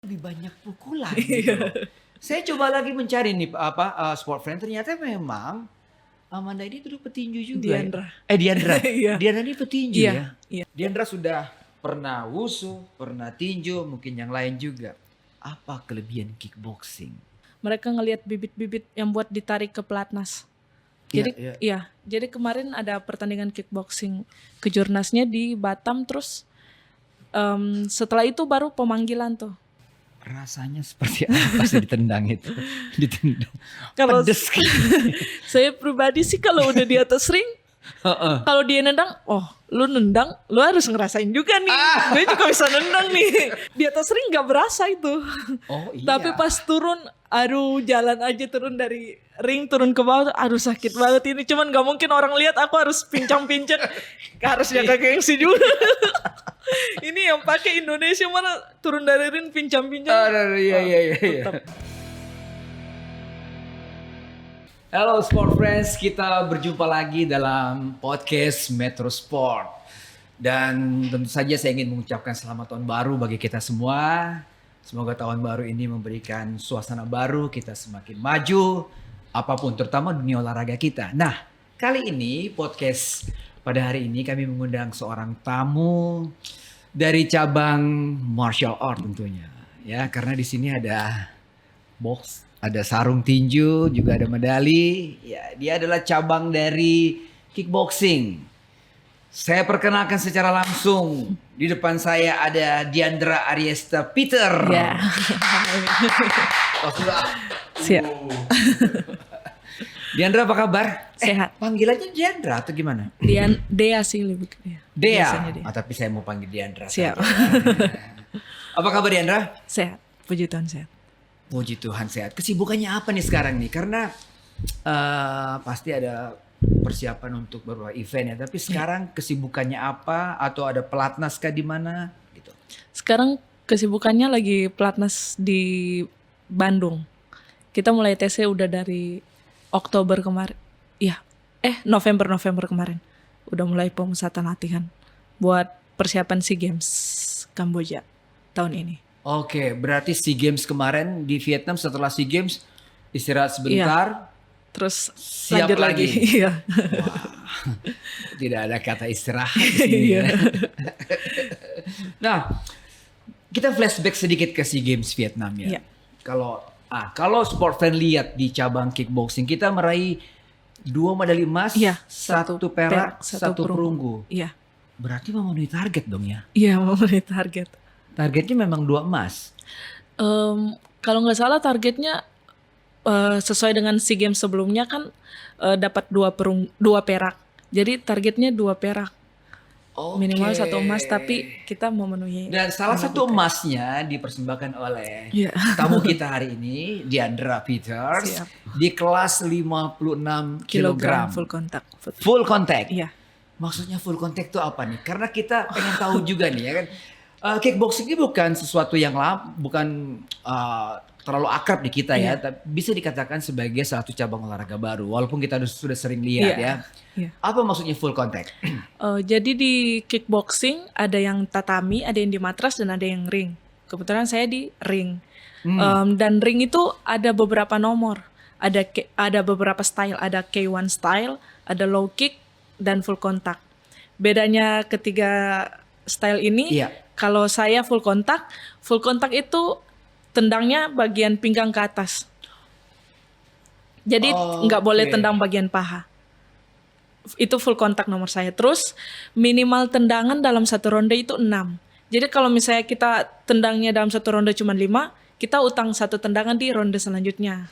Lebih banyak pukulan gitu loh. Saya coba lagi mencari nih sport friend ternyata memang Amanda ini dulu petinju juga ya. Diandra. Diandra. Iya. Diandra ini petinju Iya, ya. iya. Diandra sudah pernah wusu, pernah tinju, mungkin yang lain juga. Apa kelebihan kickboxing? Mereka ngelihat bibit-bibit yang buat ditarik ke pelatnas. Iya, Jadi jadi kemarin ada pertandingan kickboxing kejurnasnya di Batam, terus setelah itu baru pemanggilan tuh. Rasanya seperti apa sih ditendang itu? Ditendang. Kalau Pedes. saya pribadi sih kalau udah di atas ring, kalau dia nendang, lu nendang, lu harus ngerasain juga nih. Gue juga bisa nendang nih. Di atas ring nggak berasa itu. Oh iya. Tapi pas turun, aduh jalan aja turun dari ring turun ke bawah, aduh sakit banget ini. Cuman nggak mungkin orang lihat aku harus pincang-pincang, harus jaga gengsi juga. Ini yang pakai Indonesia mana turun dari ring pincang-pincang. Iya. Halo Sport Friends, kita berjumpa lagi dalam podcast Metro Sport. Dan tentu saja saya ingin mengucapkan selamat tahun baru bagi kita semua. Semoga tahun baru ini memberikan suasana baru, kita semakin maju, apapun terutama dunia olahraga kita. Nah, kali ini podcast pada hari ini kami mengundang seorang tamu dari cabang martial art tentunya. Ya, karena di sini ada box, ada sarung tinju, juga ada medali. Ya, dia adalah cabang dari kickboxing. Saya perkenalkan secara langsung. Di depan saya ada Diandra Ariesta Peter. Ya. Oh, sudah. Siap. Diandra apa kabar? Sehat. Panggilannya Diandra atau gimana? Dea sih lebih. Dea. Tapi saya mau panggil Diandra. Siap. Apa kabar Diandra? Sehat. Puji Tuhan sehat. Puji Tuhan sehat. Kesibukannya apa nih sekarang nih? Karena pasti ada persiapan untuk beberapa event ya. Tapi sekarang kesibukannya apa? Atau ada pelatnas kah di mana? Gitu. Sekarang kesibukannya lagi pelatnas di Bandung. Kita mulai TC udah dari Oktober kemarin. Iya, November kemarin. Udah mulai pemusatan latihan buat persiapan SEA Games Kamboja tahun ini. Oke, berarti SEA Games kemarin di Vietnam, setelah SEA Games istirahat sebentar. Terus siap lanjut lagi. Iya. Wah, tidak ada kata istirahat di sini. Ya. Nah, kita flashback sedikit ke SEA Games Vietnam ya. Iya. Kalau sport fan lihat di cabang kickboxing kita meraih 2 medali emas, Iya, 1 perak, 1 perunggu. Iya. Berarti memenuhi target dong ya? Iya, memenuhi target. Targetnya memang 2 emas. Kalau nggak salah targetnya sesuai dengan SEA Games sebelumnya kan dapat 2 perak. Jadi targetnya 2 perak. Minimal 1 emas, tapi kita memenuhi. Dan salah satu emasnya dipersembahkan oleh tamu kita hari ini, Diandra Peters. Siap. Di kelas 56 kilogram. Full contact. Full contact. Iya. Maksudnya full contact itu apa nih? Karena kita pengen tahu juga nih ya kan. Kickboxing ini bukan sesuatu yang bukan terlalu akrab di kita ya, tapi bisa dikatakan sebagai satu cabang olahraga baru. Walaupun kita sudah sering lihat ya. Iya. Apa maksudnya full contact? Jadi di kickboxing ada yang tatami, ada yang di matras, dan ada yang ring. Kebetulan saya di ring. Dan ring itu ada beberapa nomor. Ada beberapa style. Ada K1 style, ada low kick, dan full contact. Bedanya ketiga style ini, kalau saya full contact itu tendangnya bagian pinggang ke atas. Jadi nggak boleh tendang bagian paha. Itu full contact nomor saya. Terus minimal tendangan dalam 1 ronde itu 6. Jadi kalau misalnya kita tendangnya dalam 1 ronde cuma 5, kita utang 1 tendangan di ronde selanjutnya.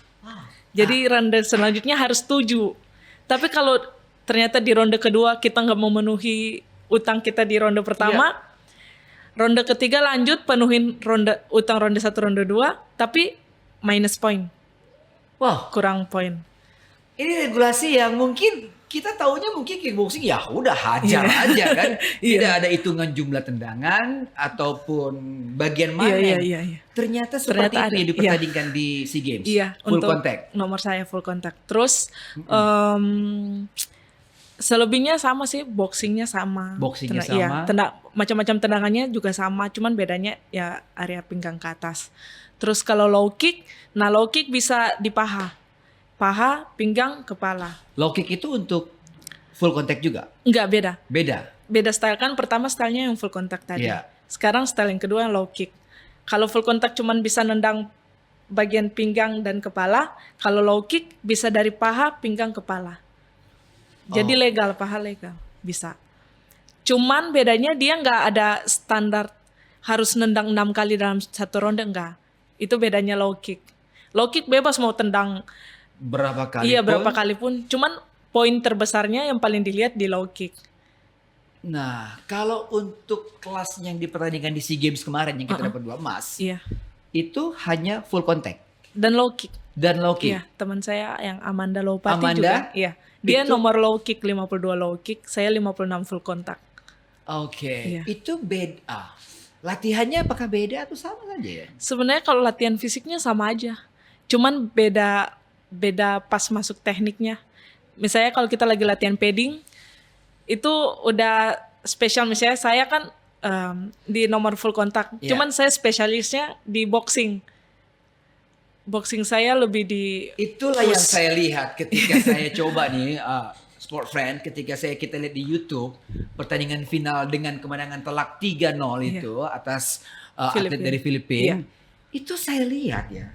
Jadi ronde selanjutnya harus 7. Tapi kalau ternyata di ronde kedua kita nggak memenuhi utang kita di ronde pertama, ronde ketiga lanjut penuhin utang ronde 1, ronde 2, tapi minus point. Wah, kurang poin. Ini regulasi yang mungkin kita taunya mungkin kickboxing ya udah hajar aja kan. Tidak ada hitungan jumlah tendangan ataupun bagian mana. Iya. Ternyata seperti itu yang dipertandingkan di SEA Games. Iya, full untuk contact. Nomor saya full contact. Terus Selebihnya sama sih, boxingnya sama. Boxingnya Iya, sama. macam-macam tendangannya juga sama, cuman bedanya ya area pinggang ke atas. Terus kalau low kick, nah low kick bisa di paha, pinggang, kepala. Low kick itu untuk full contact juga? Enggak, beda. Beda. Style kan, pertama stylenya yang full contact tadi. Iya. Sekarang style yang kedua low kick. Kalau full contact cuman bisa nendang bagian pinggang dan kepala, kalau low kick bisa dari paha, pinggang, kepala. Jadi legal, paha legal, bisa. Cuman bedanya dia nggak ada standar harus nendang 6 kali dalam satu ronde, enggak. Itu bedanya low kick. Low kick bebas mau tendang Berapa kali iya pun? berapa kali pun. Cuman poin terbesarnya yang paling dilihat di low kick. Nah, kalau untuk kelasnya yang dipertandingkan di SEA Games kemarin yang kita dapat 2 emas, Iya. itu hanya full contact Dan low kick. dan low kick. Iya, teman saya yang Amanda Lopati Amanda, juga. Iya. Dia itu- nomor low kick 52 low kick, saya 56 full contact. Oke, Iya. itu beda. Latihannya apakah beda atau sama saja ya? Sebenarnya kalau latihan fisiknya sama aja. Cuman beda pas masuk tekniknya. Misalnya kalau kita lagi latihan padding, itu udah spesial. Misalnya saya kan di nomor full kontak. Iya. Cuman saya spesialisnya di boxing. Boxing saya lebih di Itulah yang saya lihat ketika saya coba nih, Sport Friend, ketika kita lihat di YouTube pertandingan final dengan kemenangan telak 3-0 itu atas atlet Filipina. dari Filipina. Iya. Itu saya lihat ya,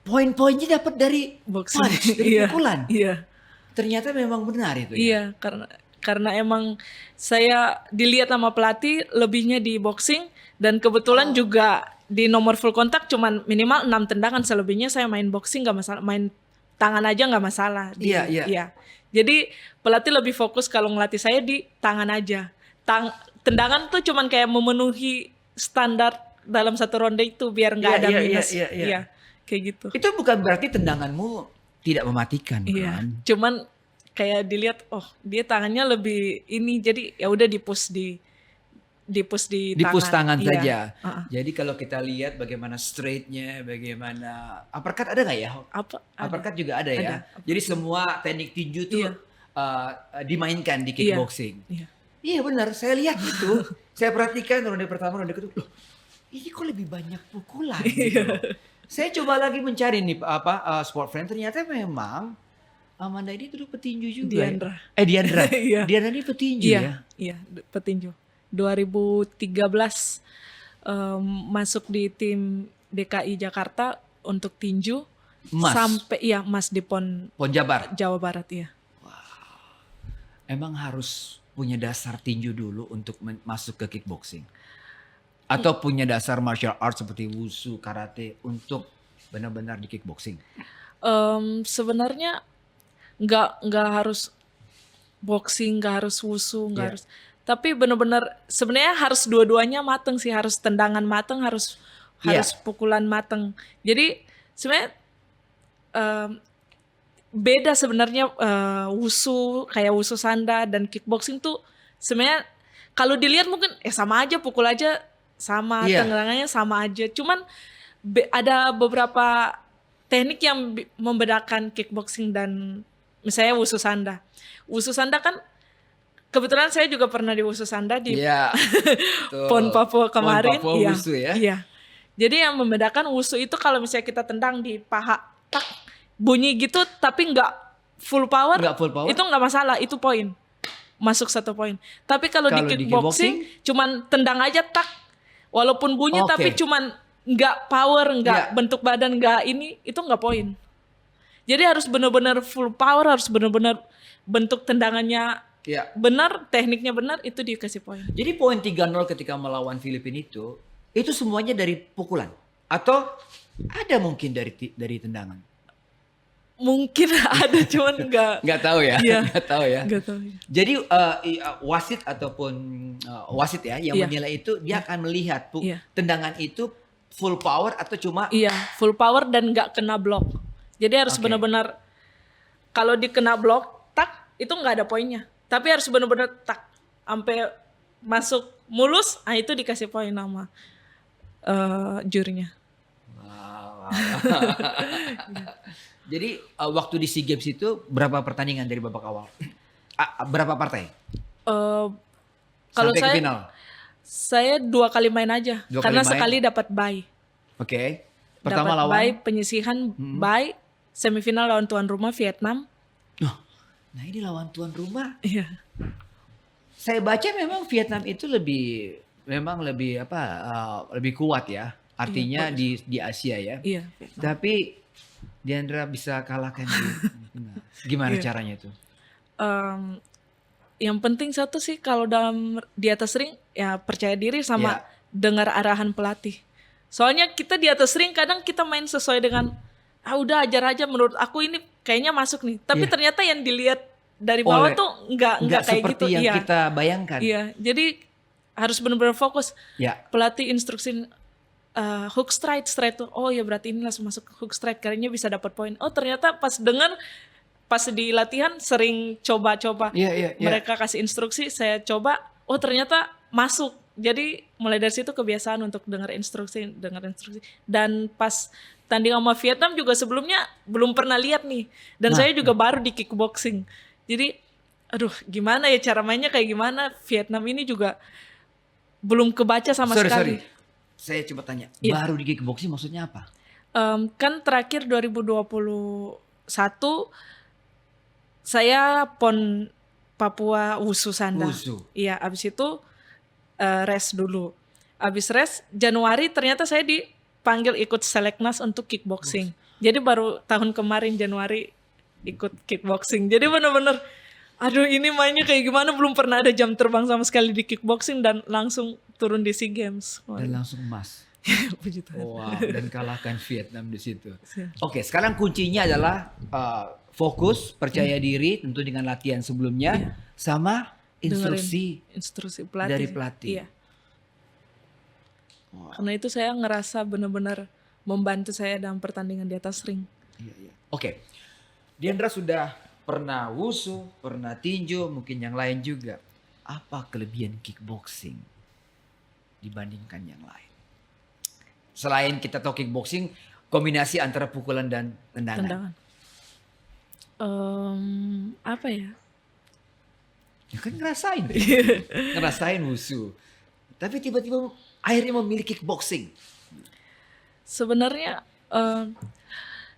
poin-poinnya dapat dari boxing. punch, dari Iya. pukulan. Iya. Ternyata memang benar itu ya. Iya, karena emang saya dilihat sama pelatih lebihnya di boxing, dan kebetulan juga di nomor full kontak cuman minimal 6 tendangan, selebihnya saya main boxing nggak masalah, main tangan aja nggak masalah. Iya. Jadi pelatih lebih fokus kalau ngelatih saya di tangan aja. Tendangan tuh cuman kayak memenuhi standar dalam satu ronde itu biar nggak Iya, ada iya, minus. iya, iya. Iya, kayak gitu. Itu bukan berarti tendanganmu tidak mematikan Iya, kan? cuman kayak dilihat, oh dia tangannya lebih ini, jadi ya udah di push di Tangan Iya. saja. Jadi kalau kita lihat bagaimana straightnya, bagaimana uppercut ada nggak ya? Apa? Uppercut juga ada ya. Ada. Jadi semua teknik tinju tuh Iya. dimainkan di kickboxing. Iya. Iya benar, saya lihat gitu. Saya perhatikan ronde pertama, ronde kedua. Loh, ini kok lebih banyak pukulan gitu loh. Saya coba lagi mencari nih Sport Friend, ternyata memang Amanda ini dulu petinju juga. Diandra. Diandra. Iya. Diandra ini petinju Iya, ya. iya, petinju. 2013 masuk di tim DKI Jakarta untuk tinju. Emas. Sampai emas di PON Pon Jabar. Jawa Barat ya. Emang harus punya dasar tinju dulu untuk masuk ke kickboxing? Atau punya dasar martial arts seperti wushu, karate untuk benar-benar di kickboxing? Sebenarnya nggak harus boxing, nggak harus wushu, nggak Iya. harus. Tapi benar-benar sebenarnya harus dua-duanya mateng sih, harus tendangan mateng, harus Iya. pukulan mateng. Jadi sebenarnya beda sebenarnya wushu, kayak wushu sanda dan kickboxing tuh sebenarnya kalau dilihat mungkin sama aja, pukul aja sama, Iya. tendangannya sama aja. Cuman ada beberapa teknik yang membedakan kickboxing dan misalnya wushu sanda. Wushu sanda kan kebetulan saya juga pernah di wushu sanda di Iya. Tuh. PON Papua kemarin. PON Papua Iya. wushu ya. Iya. Jadi yang membedakan wushu itu kalau misalnya kita tendang di paha, tak, bunyi gitu tapi nggak full power, Nggak full power? itu nggak masalah, itu poin. Masuk 1 poin. Tapi kalau di Kalau di kickboxing cuman tendang aja tak, walaupun bunyi Oke. tapi cuman nggak power, nggak Iya. bentuk badan, nggak ini, itu nggak poin. Jadi harus benar-benar full power, harus benar-benar bentuk tendangannya Iya. benar, tekniknya benar, itu dikasih poin. Jadi poin 3-0 ketika melawan Filipina itu semuanya dari pukulan atau ada mungkin dari tendangan? Mungkin ada, cuman Nggak tahu ya. Iya. Nggak tahu ya. nggak tahu. Jadi wasit ataupun wasit ya yang Iya. menilai itu dia akan melihat Iya. tendangan itu full power atau cuma Iya, full power dan nggak kena blok. Jadi harus Oke. benar-benar, kalau dikena blok, tak, itu nggak ada poinnya. Tapi harus benar-benar tak, sampai masuk mulus, itu dikasih poin sama jurinya. Wow. Jadi waktu di SEA Games itu berapa pertandingan dari babak awal? Berapa partai? Eh, kalau Sampai ke saya final. saya 2 kali main aja, 2 kali karena main? sekali dapat bye. Oke. Pertama Dapat lawan. bye penyisihan, bye semifinal lawan tuan rumah Vietnam. Oh, nah ini lawan tuan rumah. Iya. Saya baca memang Vietnam itu memang lebih lebih kuat ya. Artinya di Asia ya. Iya, Vietnam. Tapi Diandra bisa kalahkan gimana Iya. caranya itu? Em, yang penting satu sih, kalau di atas ring ya percaya diri sama Iya. dengar arahan pelatih. Soalnya kita di atas ring kadang kita main sesuai dengan udah ajar aja, menurut aku ini kayaknya masuk nih. Tapi Iya. ternyata yang dilihat dari bawah Oleh- tuh nggak kayak seperti gitu. yang Iya. kita bayangkan. Iya, jadi harus benar-benar fokus. Ya. Pelatih instruksi hook strike tuh. Oh ya berarti ini langsung masuk hook strike, kayaknya bisa dapat poin. Oh ternyata pas di latihan sering coba-coba. Iya. Mereka kasih instruksi, saya coba. Oh ternyata masuk. Jadi mulai dari situ kebiasaan untuk dengar instruksi. Dan pas tanding sama Vietnam juga sebelumnya belum pernah lihat nih. Dan saya juga baru di kickboxing. Jadi aduh gimana ya cara mainnya kayak gimana. Vietnam ini juga belum kebaca sama sekali. Sorry. Saya coba tanya, Iya. baru di kickboxing maksudnya apa? Kan terakhir 2021 saya PON Papua Wusu Sanda. Wusu. Iya, abis itu rest dulu. Abis rest Januari ternyata saya dipanggil ikut seleknas untuk kickboxing. Jadi baru tahun kemarin Januari ikut kickboxing. Jadi bener-bener aduh ini mainnya kayak gimana, belum pernah ada jam terbang sama sekali di kickboxing dan langsung turun di SEA Games. Dan langsung emas. Puji Tuhan. Wow, dan kalahkan Vietnam di situ. Iya. Oke, sekarang kuncinya adalah fokus, percaya diri, tentu dengan latihan sebelumnya, sama instruksi Instruksi pelatih. dari pelatih. Iya. Karena itu saya ngerasa benar-benar membantu saya dalam pertandingan di atas ring. Iya. Oke, Diandra sudah pernah wusu, pernah tinju, mungkin yang lain juga. Apa kelebihan kickboxing dibandingkan yang lain? Selain kita tahu kickboxing, kombinasi antara pukulan dan tendangan. Apa ya? Ya kan ngerasain wusu. Tapi tiba-tiba akhirnya memilih kickboxing. Sebenarnya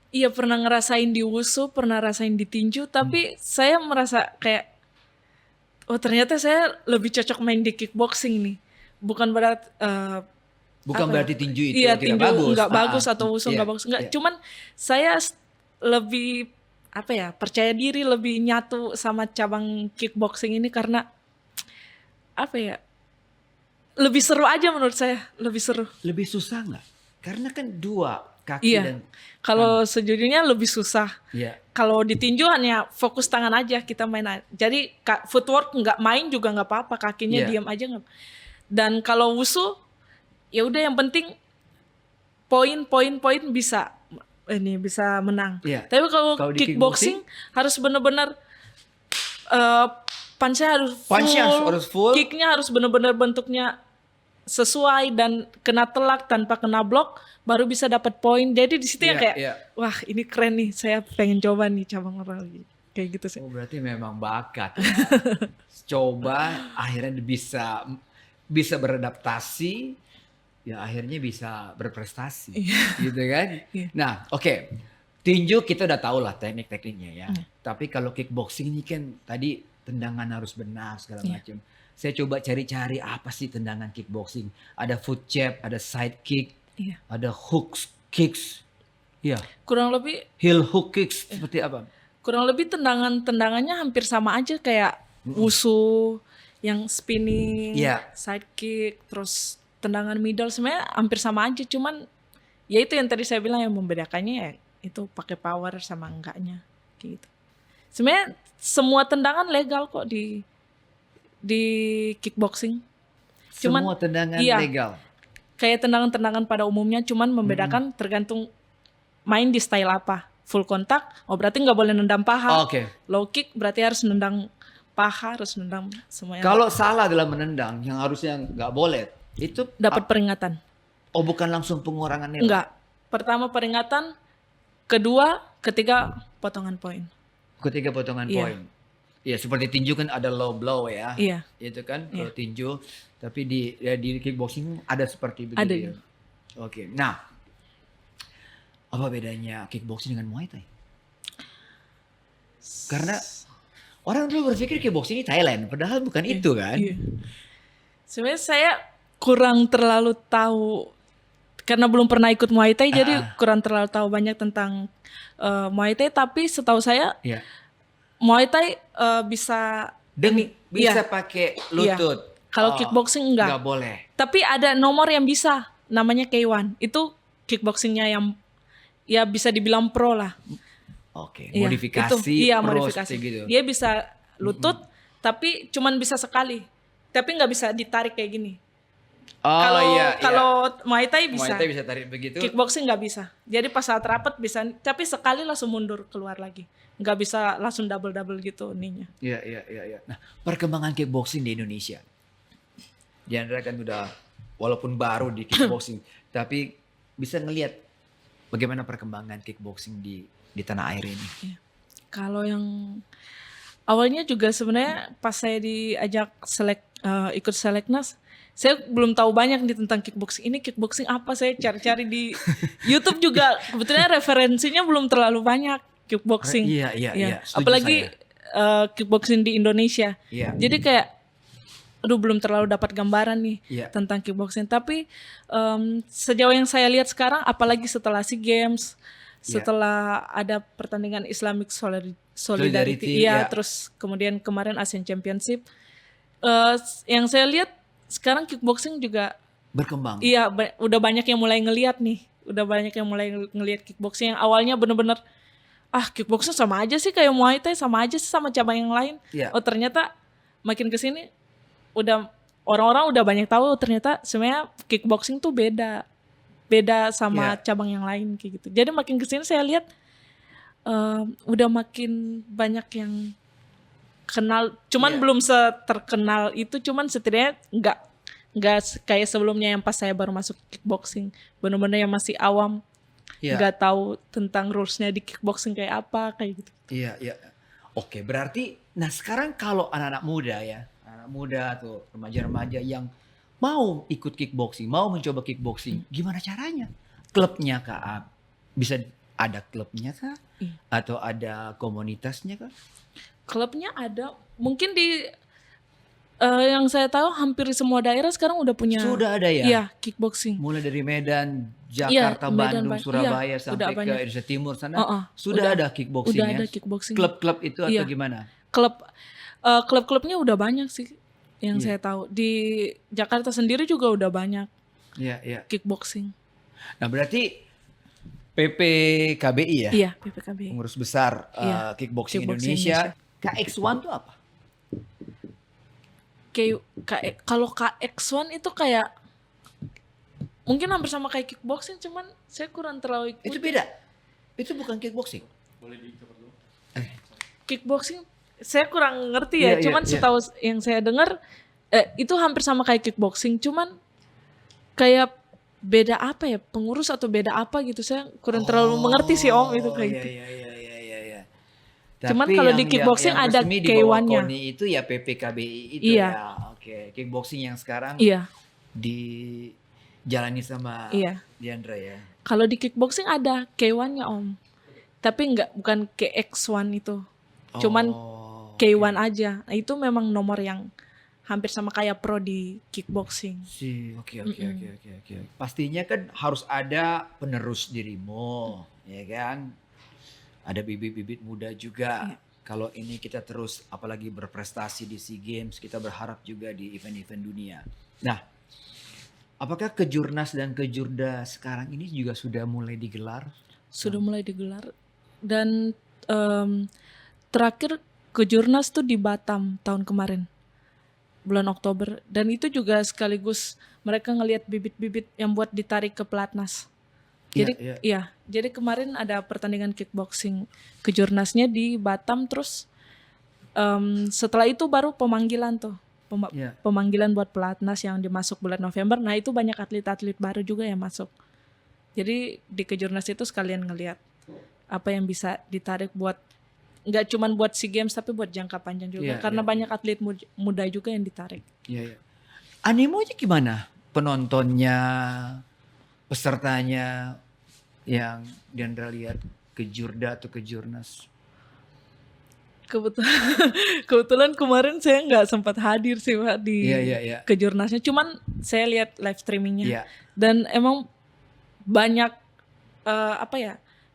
iya pernah ngerasain di wusu, pernah rasain di tinju, tapi saya merasa kayak ternyata saya lebih cocok main di kickboxing nih. Bukan berarti tinju itu iya, tidak tinju bagus. nggak bagus atau wusu nggak bagus. Nggak, cuman saya lebih percaya diri, lebih nyatu sama cabang kickboxing ini karena lebih seru aja menurut saya, lebih seru. Lebih susah nggak? Karena kan dua kaki Iya. dan Kalau sejujurnya lebih susah. Iya. Kalau di tinju hanya fokus tangan aja kita main. Jadi footwork nggak main juga nggak apa-apa, kakinya diam aja nggak. Dan kalau wusu ya udah yang penting poin bisa menang. Iya. Tapi kalau di kickboxing harus benar-benar punch-nya harus full, kicknya harus benar-benar bentuknya sesuai dan kena telak tanpa kena blok baru bisa dapat poin. Jadi di situ yang kayak wah ini keren nih, saya pengen coba nih cabang olahraga kayak gitu sih. Oh berarti memang bakat. Ya. Coba akhirnya bisa beradaptasi, ya akhirnya bisa berprestasi, gitu kan? Nah, oke. Tinju kita udah tahu lah teknik-tekniknya ya. Tapi kalau kickboxing ini kan tadi tendangan harus benar segala macam. Saya coba cari-cari apa sih tendangan kickboxing. Ada foot jab, ada side kick, ada hook kicks. Iya. Kurang lebih heel hook kicks seperti apa? Kurang lebih tendangannya hampir sama aja kayak wusu, yang spinning, side kick, terus tendangan middle sebenarnya hampir sama aja. Cuman ya itu yang tadi saya bilang yang membedakannya ya itu pakai power sama enggaknya gitu. Sebenarnya semua tendangan legal kok di kickboxing. Cuman, semua tendangan legal. Kayak tendangan-tendangan pada umumnya, cuman membedakan tergantung main di style apa. Full kontak, berarti nggak boleh nendang paha. Low kick berarti harus nendang paha, harus nendang semuanya. Kalau salah dalam menendang, yang harusnya nggak boleh, itu dapat peringatan. Oh bukan langsung pengurangan nilai? Enggak. Pertama peringatan, kedua, ketiga potongan poin. Ketiga potongan poin. Ya seperti tinju kan ada low blow ya. Iya, Itu kan iya. kalau tinju, tapi di kickboxing ada seperti Ada begitu ya. juga. Oke. Nah, apa bedanya kickboxing dengan Muay Thai? Karena orang dulu berpikir kickboxing ini Thailand, padahal bukan Iya, itu kan? iya. Sebenarnya saya kurang terlalu tahu karena belum pernah ikut Muay Thai, jadi kurang terlalu tahu banyak tentang Muay Thai. Tapi setahu saya Iya. Muay Thai bisa Dan bisa iya, pakai iya. lutut. Kalau kickboxing enggak. Nggak boleh. Tapi ada nomor yang bisa, namanya K1. Itu kickboxingnya yang ya bisa dibilang pro lah. Oke, Iya, modifikasi iya, pro modifikasi. seperti gitu. Dia bisa lutut, tapi cuman bisa sekali. Tapi nggak bisa ditarik kayak gini. Oh iya, Kalau Muay Thai iya. bisa. Muay Thai bisa tarik begitu. Kickboxing nggak bisa. Jadi pas saat rapat bisa, tapi sekali langsung mundur keluar lagi. Nggak bisa langsung double gitu ininya. Iya, iya, iya, iya. Nah, perkembangan kickboxing di Indonesia. Diandra kan udah walaupun baru di kickboxing, tapi bisa ngelihat bagaimana perkembangan kickboxing di tanah air ini. Kalau yang awalnya juga sebenarnya pas saya diajak ikut seleknas, saya belum tahu banyak nih tentang kickboxing. Ini kickboxing apa? Saya cari-cari di YouTube juga. Kebetulan referensinya belum terlalu banyak kickboxing. Iya, iya, iya. Setuju Apalagi kickboxing di Indonesia. Iya. Jadi kayak, aduh belum terlalu dapat gambaran nih Iya. tentang kickboxing. Tapi sejauh yang saya lihat sekarang, apalagi setelah SEA Games, setelah ada pertandingan Islamic Solidarity, iya. terus kemudian kemarin Asian Championship, yang saya lihat sekarang kickboxing juga Berkembang. iya udah banyak yang mulai ngelihat nih, udah banyak yang mulai ngelihat kickboxing yang awalnya bener-bener kickboxing sama aja sih kayak Muay Thai, sama aja sih sama cabang yang lain. Iya. Oh ternyata makin kesini udah orang-orang udah banyak tahu ternyata sebenarnya kickboxing tuh beda sama cabang yang lain kayak gitu. Jadi makin kesini saya lihat udah makin banyak yang kenal, cuman belum seterkenal itu, cuman setidaknya nggak kayak sebelumnya yang pas saya baru masuk kickboxing, benar-benar yang masih awam, nggak tahu tentang rulesnya di kickboxing kayak apa kayak gitu. Iya, iya. Oke, berarti nah sekarang kalau anak-anak muda ya, anak muda atau remaja-remaja yang mau ikut kickboxing, mau mencoba kickboxing, gimana caranya? Klubnya kah? Bisa ada klubnya kah? Atau ada komunitasnya kah? Klubnya ada, mungkin di yang saya tahu hampir di semua daerah sekarang udah punya. Sudah ada ya? Iya, kickboxing. Mulai dari Medan, Jakarta, Medan, Bandung, Surabaya sampai ke banyak. Indonesia Timur sana sudah ada kickboxing Udah ya? ada kickboxing. Klub-klub itu atau gimana? Klub-klubnya udah banyak sih yang saya tahu. Di Jakarta sendiri juga udah banyak Iya, iya. kickboxing. Nah, berarti PPKBI ya? Iya, PPKB. Pengurus besar kickboxing Indonesia. KX1 itu apa? Kalau KX1 itu kayak mungkin hampir sama kayak kickboxing, cuman saya kurang terlalu ikut. Itu beda. Itu bukan kickboxing. Kickboxing saya kurang ngerti ya, cuman setahu yang saya dengar itu hampir sama kayak kickboxing, cuman kayak beda apa ya, pengurus atau beda apa gitu, saya kurang terlalu mengerti sih Om itu kayak gitu. Iya. Cuman kalau di kickboxing yang ada resmi di bawah K1-nya. KONI itu ya PPKBI itu Iya. ya. Oke, kickboxing yang sekarang Iya. dijalani sama Diandra ya. Kalau di kickboxing ada K1-nya Om. Tapi bukan KX1 itu. Cuman K1 aja. Nah, itu memang nomor yang hampir sama kayak pro di kickboxing. Oke. Pastinya kan harus ada penerus dirimu, ya kan? Ada bibit-bibit muda juga. Kalau ini kita terus apalagi berprestasi di SEA Games, kita berharap juga di event-event dunia. Nah, apakah kejurnas dan kejurda sekarang ini juga sudah mulai digelar? Sudah mulai digelar. Dan terakhir kejurnas tuh di Batam tahun kemarin, bulan Oktober. Dan itu juga sekaligus mereka ngelihat bibit-bibit yang buat ditarik ke pelatnas. Jadi jadi kemarin ada pertandingan kickboxing kejurnasnya di Batam, terus setelah itu baru pemanggilan tuh. Pemanggilan buat pelatnas yang dimasuk bulan November. Nah, itu banyak atlet-atlet baru juga yang masuk. Jadi di kejurnas itu sekalian ngelihat apa yang bisa ditarik buat nggak cuman buat SEA Games tapi buat jangka panjang juga, Iya, karena iya, banyak atlet muda juga yang ditarik. Iya, iya. Animonya gimana? Penontonnya, pesertanya yang Diandra lihat ke Jurda atau ke Jurnas? Kebetulan, kebetulan kemarin saya nggak sempat hadir sih Pak di Iya, iya, iya. kejurnasnya, cuman saya lihat live streamingnya Iya. dan emang banyak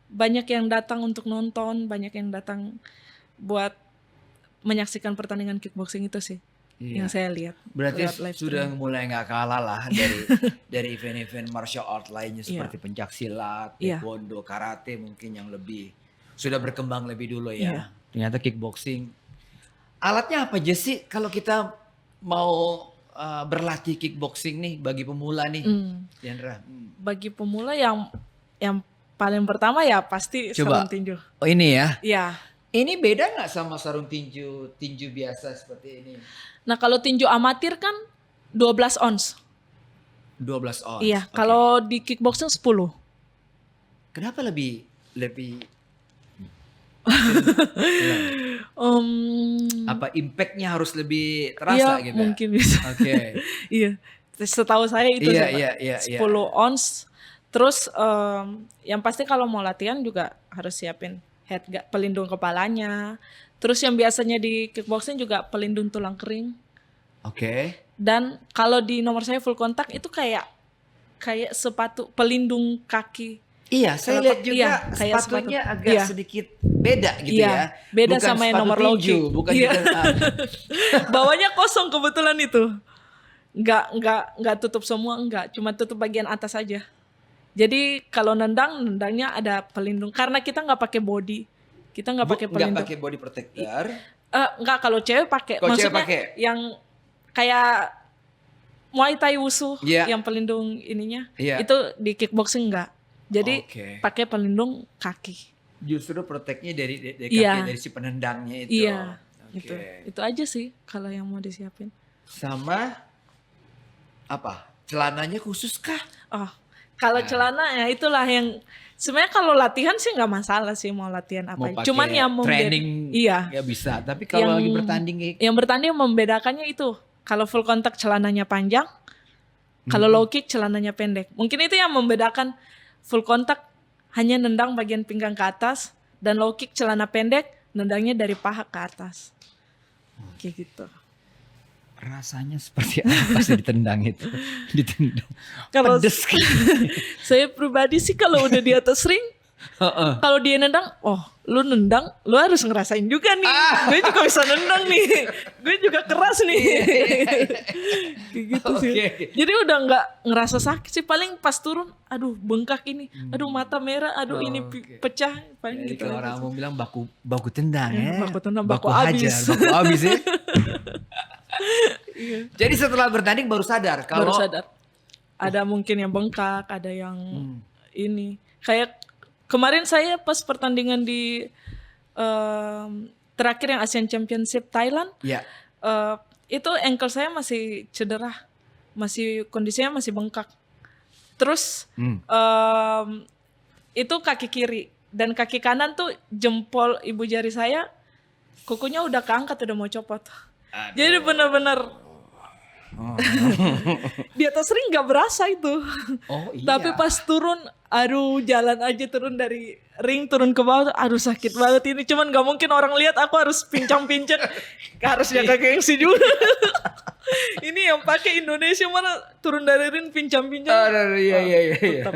banyak yang datang untuk nonton, banyak yang datang buat menyaksikan pertandingan kickboxing itu sih yang saya lihat. Berarti lewat live sudah streaming. mulai nggak kalah lah dari event-event martial art lainnya seperti pencaksilat, Iya. taekwondo, karate mungkin yang lebih sudah berkembang lebih dulu ya. Iya. Ternyata kickboxing. Alatnya apa aja sih kalau kita mau berlatih kickboxing nih bagi pemula nih, Diandra? Bagi pemula yang paling pertama ya pasti Coba. sarung tinju. Oh ini ya. Iya. Ini beda nggak sama sarung tinju biasa seperti ini? Nah kalau tinju amatir kan 12 ons. 12 ounce. Iya. Oke. Kalau di kickboxing 10. Kenapa lebih apa impactnya harus lebih terasa iya, gitu? mungkin bisa. Oke. Iya. Setahu saya itu Iya, sih, Pak. iya, 10 ons. Terus yang pasti kalau mau latihan juga harus siapin pelindung kepalanya. Terus yang biasanya di kickboxing juga pelindung tulang kering. Oke. Dan kalau di nomor saya full kontak itu kayak sepatu pelindung kaki. Iya, saya lihat juga Iya, kayak sepatunya sepatu. agak Iya. sedikit beda gitu Iya, ya. beda Bukan sama yang sepatu nomor low tinju, kick. bukan Iya. juga. Bawahnya kosong kebetulan itu. Nggak tutup semua, enggak, cuma tutup bagian atas aja. Jadi kalau nendangnya ada pelindung karena kita nggak pakai body. Kita nggak pakai Nggak pelindung. pakai body protector. Nggak, kalau cewek pakai. Kalau cewek Maksudnya pakai? yang kayak Muay Thai Wushu Iya. yang pelindung ininya. Iya. Itu di kickboxing enggak. Jadi Oke. pakai pelindung kaki. Justru protectnya dari kaki, Iya. dari si penendangnya itu. Iya. Oke. Itu aja sih kalau yang mau disiapin. Sama apa? Celananya khusus kah? Oh, kalau celana ya itulah yang sebenarnya kalau latihan sih nggak masalah sih mau latihan Mau apa. pakai Cuman yang training iya. ya bisa. Tapi kalau lagi bertanding kayak Yang bertanding membedakannya itu. Kalau full kontak celananya panjang, kalau low kick celananya pendek. Mungkin itu yang membedakan. Full kontak hanya nendang bagian pinggang ke atas, dan low kick celana pendek nendangnya dari paha ke atas. Kayak gitu. rasanya seperti apa sih ditendang itu? Ditendang. Kalau Pedes kan? saya pribadi sih kalau udah di atas ring, Heeh. kalau dia nendang, oh lu nendang, lu harus ngerasain juga nih. Gue juga bisa nendang nih, gue juga keras nih. Kayak gitu sih. Oke. Jadi udah nggak ngerasa sakit sih, paling pas turun, aduh bengkak ini, aduh mata merah, aduh ini Oke. pecah, paling Jadi gitu. kalau aja orang sih. mau bilang baku tendang ya. Baku tendang, baku baku hajar, habis. baku habis ya. Jadi setelah bertanding baru sadar kalau Baru sadar. Ada mungkin yang bengkak, ada yang ini. Kayak kemarin saya pas pertandingan di terakhir yang Asian Championship Thailand, ya. itu ankle saya masih cedera, kondisinya masih bengkak. Terus itu kaki kiri dan kaki kanan tuh jempol ibu jari saya, kukunya udah keangkat, udah mau copot. Jadi benar-benar di atas ring nggak berasa itu. Oh iya. Tapi pas turun, aduh jalan aja turun dari ring turun ke bawah, aduh sakit banget ini. Cuman nggak mungkin orang lihat, aku harus pincang-pincang, harus jaga gengsi juga. Ini yang pakai Indonesia mana turun dari ring pincang-pincang. Aduh, iya. Tetap.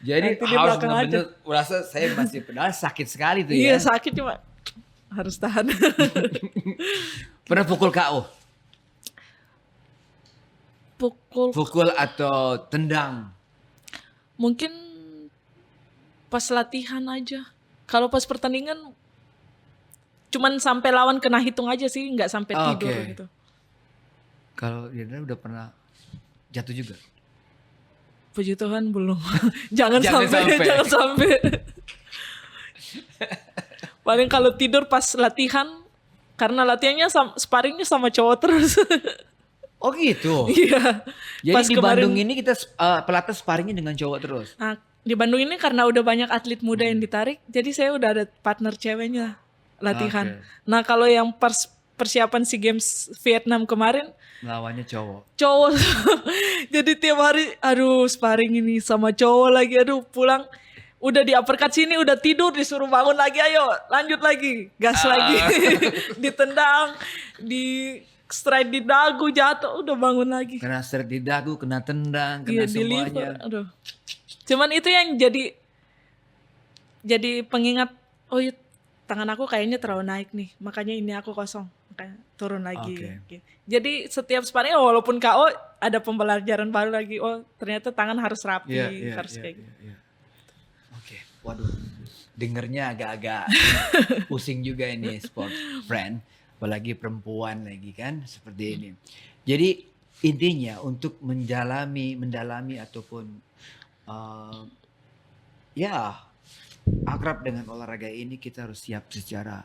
Jadi Nanti di harus belakang benar-benar merasa saya masih padahal sakit sekali tuh ya. Iya sakit, cuma harus tahan. Pernah pukul KO? Pukul atau tendang? Mungkin pas latihan aja. Kalau pas pertandingan cuman sampai lawan kena hitung aja sih, nggak sampai tidur Oke. gitu. Kalau Diandra udah pernah jatuh juga? Puji Tuhan belum. jangan Jangan sampai. Paling kalau tidur pas latihan, karena latihannya sparringnya sama cowok terus. Oh gitu. Iya. Jadi Pas di kemarin- Bandung ini kita pelatih sparringnya dengan cowok terus. Nah, di Bandung ini karena udah banyak atlet muda yang ditarik, jadi saya udah ada partner ceweknya. latihan. Oke. Nah kalau yang persiapan SEA Games Vietnam kemarin Lawannya cowok. cowok jadi tiap hari aduh sparring ini sama cowok lagi, aduh pulang udah di uppercut sini udah tidur disuruh bangun lagi, ayo lanjut lagi gas lagi ditendang di strike di dagu jatuh udah bangun lagi. Kena seret di dagu, kena tendang, kena Iya di liver, semuanya. aduh. Cuman itu yang jadi pengingat, oh iya, tangan aku kayaknya terlalu naik nih, makanya ini aku kosong, makanya turun lagi. Oke. Gitu. Jadi setiap sparring walaupun KO ada pembelajaran baru lagi, oh ternyata tangan harus rapi, harus kayak gitu. Iya. Oke, waduh, dengernya agak-agak pusing juga ini sport friend, apalagi perempuan lagi kan seperti ini. Jadi intinya untuk mendalami ataupun ya akrab dengan olahraga ini kita harus siap secara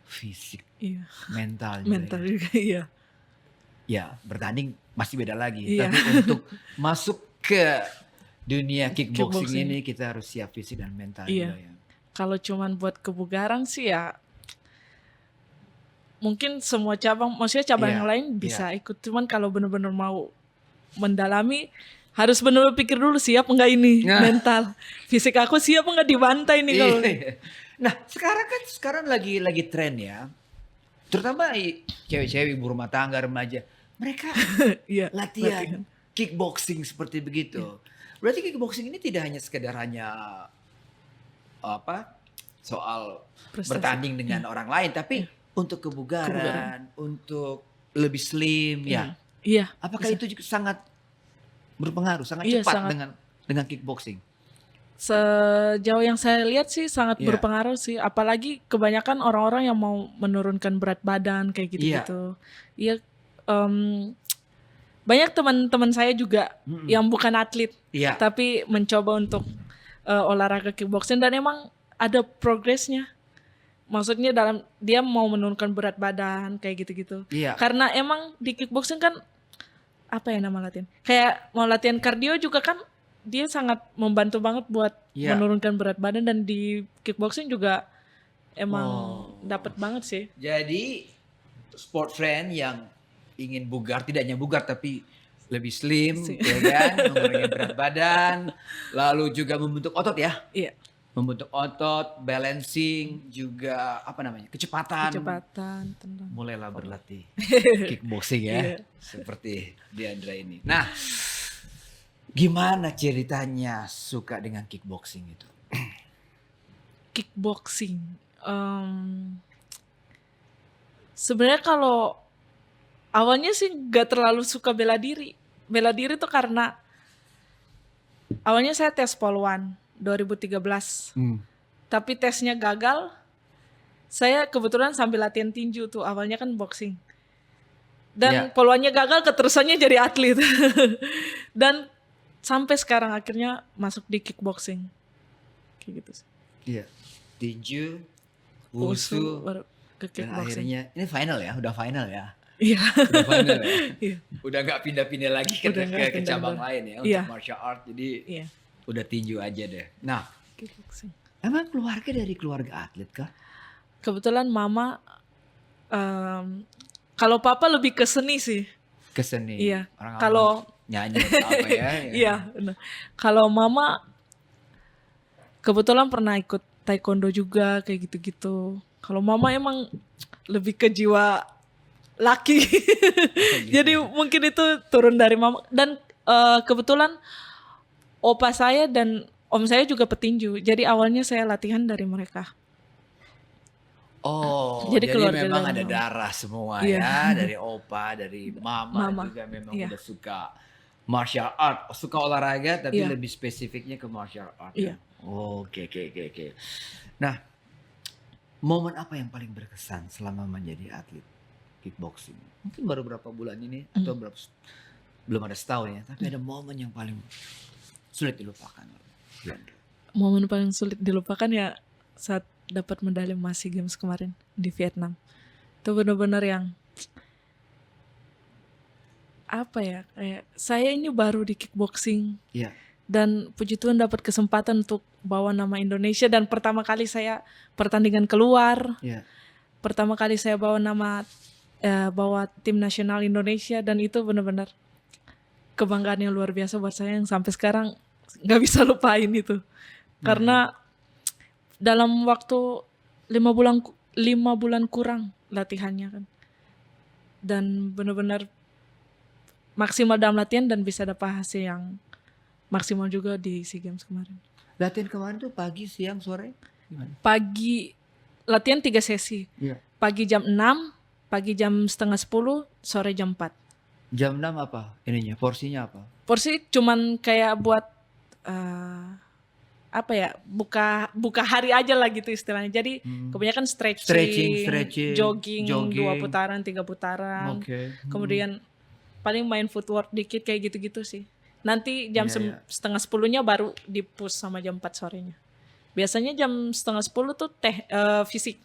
fisik, Iya, mental mental juga iya. Ya bertanding masih beda lagi, Iya. tapi untuk masuk ke dunia kickboxing Kickboxing. ini kita harus siap fisik dan mental Iya. juga ya. Kalau cuman buat kebugaran sih ya mungkin semua cabang, maksudnya cabang Iya, yang lain bisa ikut. Cuman kalau benar-benar mau mendalami harus benar-benar pikir dulu siap enggak ini Nah. mental. Fisik aku siap enggak dibantai nih kalau. Iya. Nah sekarang lagi tren ya, terutama cewek-cewek ibu rumah tangga remaja, mereka Iya. latihan kickboxing seperti begitu. Iya. Berarti kickboxing ini tidak hanya sekedar soal Prestasi. bertanding dengan orang lain, tapi untuk kebugaran, untuk lebih slim ya. Iya. Apakah itu juga sangat berpengaruh, sangat Iya, cepat sangat. dengan kickboxing? Sejauh yang saya lihat sih sangat Iya. berpengaruh sih, apalagi kebanyakan orang-orang yang mau menurunkan berat badan kayak gitu-gitu. Iya, banyak teman-teman saya juga yang bukan atlet, Iya. tapi mencoba untuk olahraga kickboxing dan emang ada progresnya. Maksudnya dalam dia mau menurunkan berat badan kayak gitu-gitu. Iya. Karena emang di kickboxing kan apa ya nama latihan? Kayak mau latihan kardio juga kan dia sangat membantu banget buat Iya. menurunkan berat badan, dan di kickboxing juga emang dapat banget sih. Jadi sport friend yang ingin bugar, tidak hanya bugar tapi lebih slim, ya kan, mengurangi berat badan, lalu juga membentuk otot ya, Iya, membentuk otot, balancing, juga kecepatan. tendang. Mulailah berlatih kickboxing ya, Iya. seperti Diandra ini. Nah, gimana ceritanya suka dengan kickboxing itu? Kickboxing. Sebenarnya kalau awalnya sih gak terlalu suka bela diri. Bela diri tuh karena awalnya saya tes Pol-1 2013. Tapi tesnya gagal. Saya kebetulan sambil latihan tinju tuh, awalnya kan boxing. Dan Pol-1-nya gagal, keterusannya jadi atlet. Dan sampai sekarang akhirnya masuk di kickboxing. Kayak gitu sih. Iya, tinju, wusu, baru ke dan kickboxing. akhirnya ini final ya, udah final ya. Iya. Udah final ya. Iya. Udah nggak pindah-pindah lagi ke Udah nggak ke cabang pindah-pindah. lain ya Iya. untuk martial art. Jadi Iya. udah tinju aja deh. Nah, Kickboxing. emang keluarga dari keluarga atlet kah? Kebetulan mama, kalau papa lebih ke seni sih. Ke seni. Iya. Orang Kalau nyanyi atau apa ya? iya, benar. Kalau mama kebetulan pernah ikut taekwondo juga kayak gitu-gitu. Kalau mama emang lebih ke jiwa laki. Jadi mungkin itu turun dari mama. Dan kebetulan opa saya dan om saya juga petinju. Jadi awalnya saya latihan dari mereka. Oh, Jadi jadi keluarga memang dari ada mama. darah semua Iya. ya, dari opa, dari mama, Mama. juga memang Iya. udah suka martial art, suka olahraga tapi Iya. lebih spesifiknya ke martial art. Iya. Ya? Oke. Nah, momen apa yang paling berkesan selama menjadi atlet kickboxing? Mungkin baru berapa bulan ini atau belum ada setahun ya, tapi ada momen yang paling sulit dilupakan. Momen paling sulit dilupakan ya saat dapat medali emas SEA Games kemarin di Vietnam. Itu benar-benar yang apa ya, kayak saya ini baru di kickboxing Iya. dan puji Tuhan dapat kesempatan untuk bawa nama Indonesia, dan pertama kali saya pertandingan keluar. Iya. pertama kali saya bawa tim nasional Indonesia, dan itu benar-benar kebanggaan yang luar biasa buat saya yang sampai sekarang nggak bisa lupain itu. Karena dalam waktu 5 bulan kurang latihannya kan, dan benar-benar maksimal dalam latihan dan bisa dapat hasil yang maksimal juga di SEA Games kemarin. Latihan kemarin tuh pagi, siang, sore? Gimana? Pagi latihan 3 sesi. Iya. Pagi jam 6, pagi jam setengah 10, sore jam 4. Jam 6 apa? Ininya, porsinya apa? Porsi cuman kayak buat apa ya, buka hari aja lah gitu istilahnya. Jadi kebanyakan stretching, jogging 2 putaran, 3 putaran. Oke. Kemudian paling main footwork dikit kayak gitu-gitu sih. Nanti jam setengah 10-nya baru di-push sama jam 4 sorenya. Biasanya jam setengah 10 tuh fisik,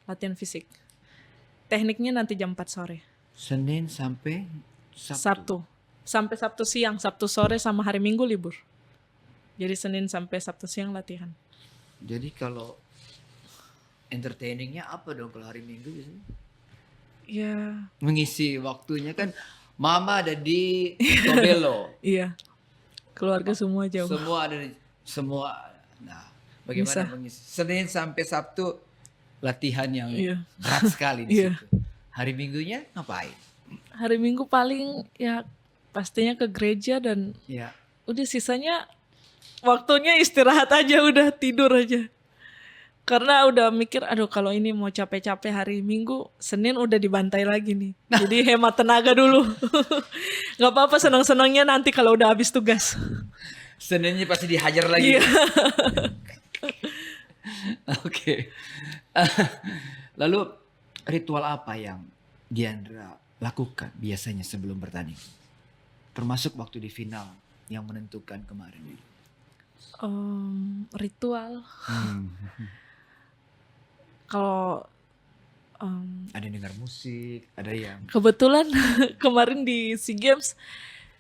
latihan fisik. Tekniknya nanti jam 4 sore. Senin sampai Sabtu. Sampai Sabtu siang, Sabtu sore sama hari Minggu libur. Jadi Senin sampai Sabtu siang latihan. Jadi kalau entertainingnya apa dong kalau hari Minggu biasanya? Ya. Mengisi waktunya kan mama ada di Tobelo. Iya. Keluarga semua jauh. Semua. Nah, bagaimana mengisi? Senin sampai Sabtu latihan yang berat sekali di situ. Hari Minggunya ngapain? Hari Minggu paling ya pastinya ke gereja dan udah sisanya waktunya istirahat aja, udah tidur aja. Karena udah mikir, aduh kalau ini mau capek-capek hari Minggu, Senin udah dibantai lagi nih. Jadi hemat tenaga dulu. Gak apa-apa, senang-senangnya nanti kalau udah habis tugas. Seninnya pasti dihajar lagi. Oke. Lalu ritual apa yang Diandra lakukan biasanya sebelum bertanding? Termasuk waktu di final yang menentukan kemarin. Ritual. Kalau ada yang dengar musik, ada yang kebetulan kemarin di SEA Games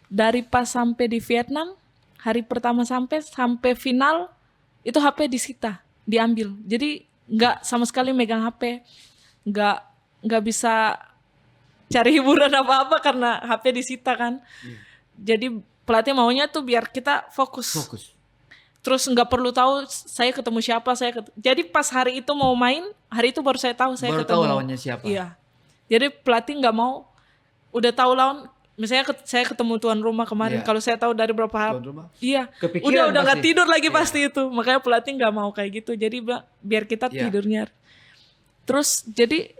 dari pas sampai di Vietnam, hari pertama sampai final itu HP disita, diambil. Jadi nggak sama sekali megang HP, nggak bisa cari hiburan apa-apa karena HP disita kan. Jadi pelatih maunya tuh biar kita fokus. Terus nggak perlu tahu saya ketemu siapa, jadi pas hari itu mau main, hari itu baru saya tahu baru tahu lawannya siapa. Iya. Jadi pelatih nggak mau, udah tahu lawan. Misalnya saya ketemu tuan rumah kemarin, kalau saya tahu dari berapa hari, udah nggak tidur lagi pasti itu. Makanya pelatih nggak mau kayak gitu. Jadi biar kita tidurnya. Terus jadi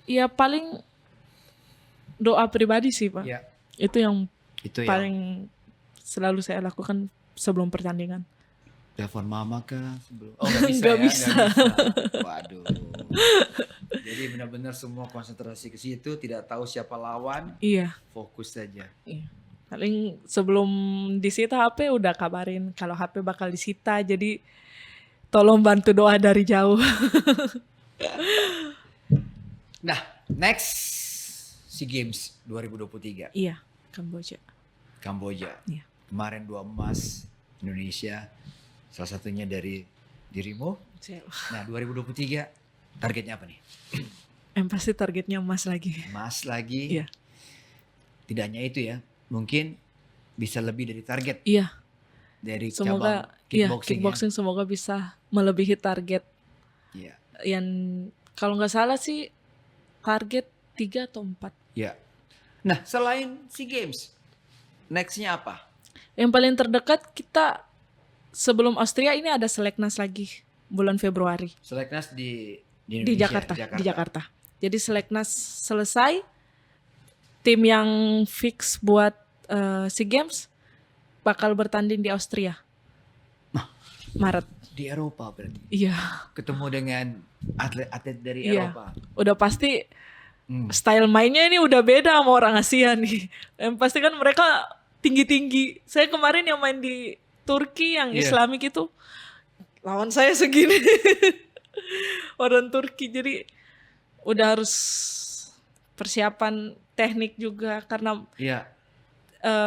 ya paling doa pribadi sih Pak. Itu yang paling selalu saya lakukan sebelum pertandingan. Telepon mama kah sebelum? Oh nggak bisa. Nggak bisa. Waduh. Jadi benar-benar semua konsentrasi ke situ, tidak tahu siapa lawan. Iya. Fokus saja. Iya. Paling sebelum disita HP udah kabarin kalau HP bakal disita, jadi tolong bantu doa dari jauh. Nah, next SEA Games 2023. Iya, Kamboja. Iya. Kemarin 2 emas Indonesia, salah satunya dari dirimu. Nah 2023 targetnya apa nih? Yang pasti targetnya emas lagi. Emas lagi. Iya. Tidak hanya itu ya, mungkin bisa lebih dari target. Iya. Dari semoga cabang kickboxing semoga bisa melebihi target. Iya. Yang kalau nggak salah sih target 3 atau 4. Iya. Nah selain SEA Games, nextnya apa? Yang paling terdekat kita sebelum Austria ini ada Seleknas lagi bulan Februari. Seleknas di Indonesia, di Jakarta. Jadi Seleknas selesai, tim yang fix buat SEA Games bakal bertanding di Austria. Maret. Di Eropa berarti. Iya. Ketemu dengan atlet-atlet dari Eropa. Udah pasti style mainnya ini udah beda sama orang Asia nih. Yang pasti kan mereka tinggi-tinggi. Saya kemarin yang main di Turki yang Islamik itu lawan saya segini. Orang Turki, jadi udah harus persiapan teknik juga karena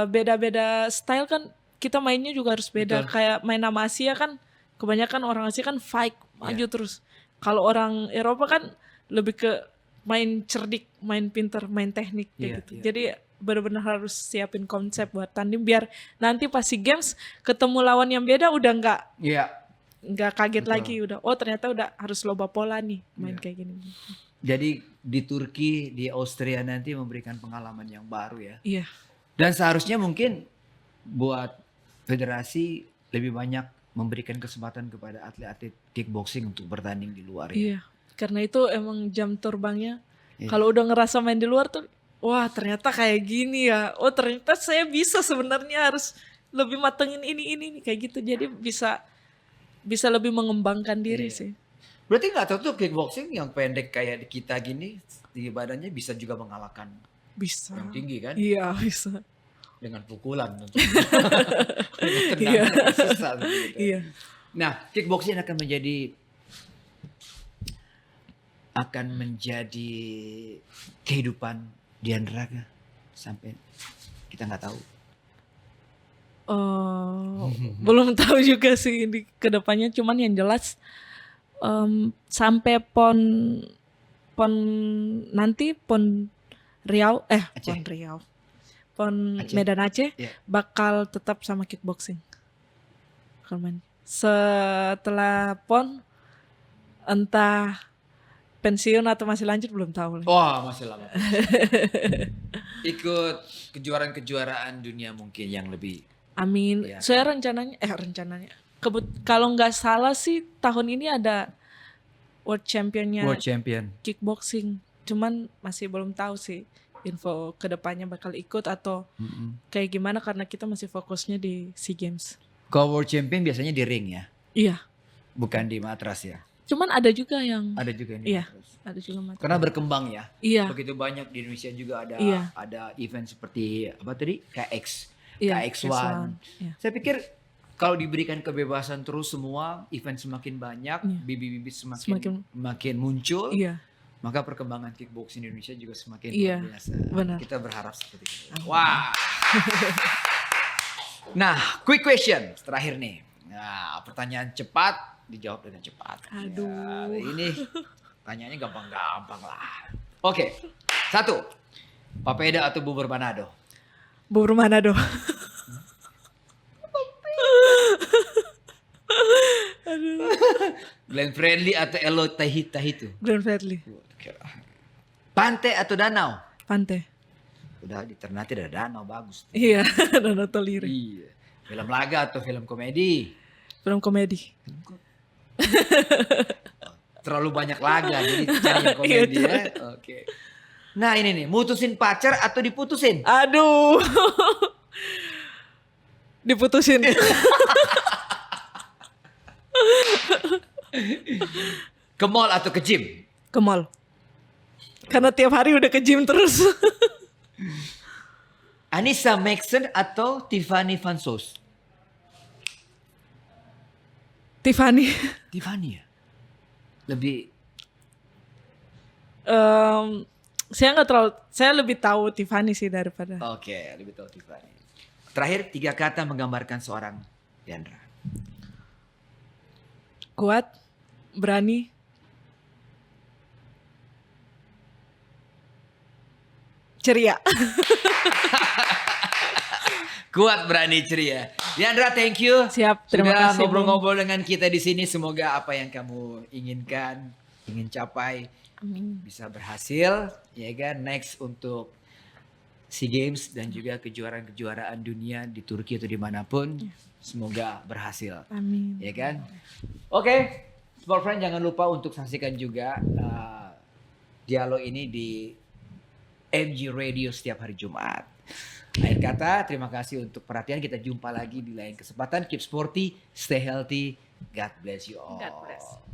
beda-beda style kan, kita mainnya juga harus beda. Betul. Kayak main nama Asia kan kebanyakan orang Asia kan fight maju terus. Kalau orang Eropa kan lebih ke main cerdik, main pinter, main teknik kayak Iya, gitu. iya, Jadi benar-benar harus siapin konsep buat tanding biar nanti pas SEA Games ketemu lawan yang beda udah Iya. nggak kaget Betul. lagi, udah oh ternyata udah harus loba pola nih main Iya. kayak gini. Jadi di Turki, di Austria nanti memberikan pengalaman yang baru ya. Iya. Dan seharusnya mungkin buat federasi lebih banyak memberikan kesempatan kepada atlet-atlet kickboxing untuk bertanding di luar ya. Iya, karena itu emang jam terbangnya. Iya. Kalau udah ngerasa main di luar tuh, wah ternyata kayak gini ya. Oh ternyata saya bisa sebenarnya harus lebih matengin ini kayak gitu. Jadi bisa lebih mengembangkan diri Iya. sih. Berarti nggak tahu tuh kickboxing yang pendek kayak kita gini, tinggi badannya bisa juga mengalahkan Bisa. yang tinggi kan? Iya bisa. Dengan pukulan tentu. Dengan tendangan susah begitu. Iya. Nah, kickboxing akan menjadi kehidupan Diandra kah? Sampai kita nggak tahu. Belum tahu juga sih di kedepannya. Cuman yang jelas sampai pon nanti pon Riau Aceh. pon Riau pon Aceh. Medan Aceh Iya. bakal tetap sama kickboxing. Kalau main. Setelah pon entah pensiun atau masih lanjut belum tahu. Wah, masih lama. Ikut kejuaraan-kejuaraan dunia mungkin yang lebih. Amin. Iya. Saya rencananya kalau nggak salah sih tahun ini ada World Championnya World Champion. kickboxing. Cuman masih belum tahu sih info kedepannya bakal ikut atau kayak gimana karena kita masih fokusnya di SEA Games. Kalau World Champion biasanya di ring ya, Iya. bukan di matras ya. Cuman ada juga yang Ada juga yang di Iya. matras. ada juga match. Karena berkembang ya. Iya. Begitu banyak di Indonesia juga Iya. ada event seperti apa tadi? KX, Iya, KX1. Iya. Saya pikir kalau diberikan kebebasan terus semua, event semakin banyak, Iya. bibit-bibit Semakin- semakin muncul, Iya. maka perkembangan kickboxing di Indonesia juga semakin Iya, luar biasa. benar. Kita berharap seperti itu. Wah. Nah, quick question terakhir nih. Nah, pertanyaan cepat dijawab dengan cepat. Aduh. Ya, ini pertanyaannya gampang-gampang lah. Oke, 1. Papeda atau bubur Manado? Bubur Manado. Glenn Friendly atau Elo Tahitu? Grand Fredly. Pantai atau danau? Pantai. Udah di Ternate ada danau bagus. Iya, Danau Toliri. Iya. Film laga atau film komedi? Film komedi. Terlalu banyak laga jadi cari yang komedi Iya, ya. Oke. Nah ini nih, mutusin pacar atau diputusin? Aduh. Diputusin. Ke mall atau ke gym? Ke mall. Karena tiap hari udah ke gym terus. Anissa Maxson atau Tiffany Van Soest? Tiffany. Tiffany ya? Lebih Saya lebih tahu Tiffany sih daripada. oke, lebih tahu Tiffany. Terakhir 3 kata menggambarkan seorang Diandra. Kuat, berani, ceria. Kuat, berani, ceria. Diandra, thank you. Siap, terima Sudah kasih, ngobrol-ngobrol dengan kita di sini. Semoga apa yang kamu inginkan, ingin capai Amin. bisa berhasil, ya kan? Next untuk SEA Games dan juga kejuaraan-kejuaraan dunia di Turki atau dimanapun, semoga berhasil, Amin. ya kan? Oke, Sport Friend jangan lupa untuk saksikan juga dialog ini di MG Radio setiap hari Jumat. Akhir kata, terima kasih untuk perhatian. Kita jumpa lagi di lain kesempatan. Keep sporty, stay healthy. God bless you all. God bless.